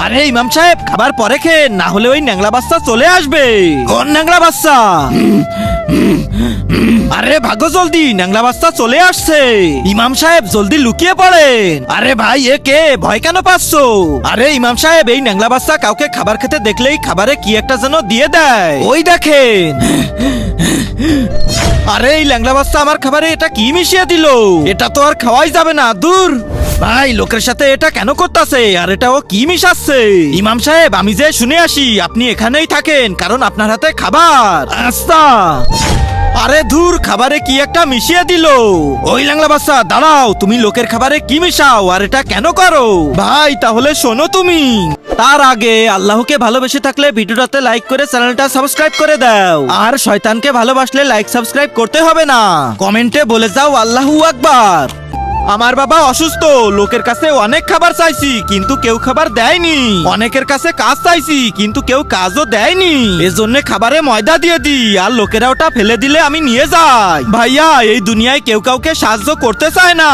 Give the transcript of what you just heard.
আরে ইমাম সাহেব খাবার পরে খেন, না হলে ওই ন্যাংলা বাচ্চা চলে আসবে। কোন ন্যাংলা বাচ্চা? আরে ভাগো জলদি, ন্যাংলা বাচ্চা চলে আসছে। ইমাম সাহেব জলদি লুকিয়ে পড়েন। আরে ভাই এ কে, ভয় কেন পাচ্ছ? আরে ইমাম সাহেব এই ন্যাংলা বাচ্চা কাউকে খাবার খেতে দেখলেই খাবারে কি একটা যেন দিয়ে দেয়, ওই দেখেন। আরে এই ল্যাংলা বাচ্চা আমার খাবারে এটা কি মিশিয়ে দিল? এটা তো আর খাওয়াই যাবে না, দূর। ভাই লোকের সাথে এটা কেন করতেছে, আর এটা ও কি মিশাচ্ছে? ইমাম সাহেব আমি যে শুনে আসি, আপনি এখানেই থাকেন, কারণ আপনার হাতে খাবার। আচ্ছা। আরে ধুর, খাবারে কি একটা মিশিয়ে দিল। ওই ল্যাংলা বাচ্চা দাঁড়াও, তুমি লোকের খাবারে কি মিশাও আর এটা কেন করো? ভাই তাহলে শোনো তুমি। তার আগে আল্লাহকে ভালোবেসে থাকলে ভিডিওটাতে লাইক করে চ্যানেলটা সাবস্ক্রাইব করে দাও, আর শয়তানকে ভালোবাসলে লাইক সাবস্ক্রাইব করতে হবে না, কমেন্টে বলে যাও আল্লাহু আকবার। আমার বাবা অসুস্থ, লোকের কাছে অনেক খাবার চাইছি কিন্তু কেউ খাবার দেয়নি, অনেকের কাছে কাজ চাইছি কিন্তু কেউ কাজও দেয়নি, এজন্য খাবারে ময়দা দিয়ে দিই আর লোকেরা ওটা ফেলে দিলে আমি নিয়ে যাই। ভাইয়া এই দুনিয়ায় কেউ কাউকে সাহায্য করতে চায় না।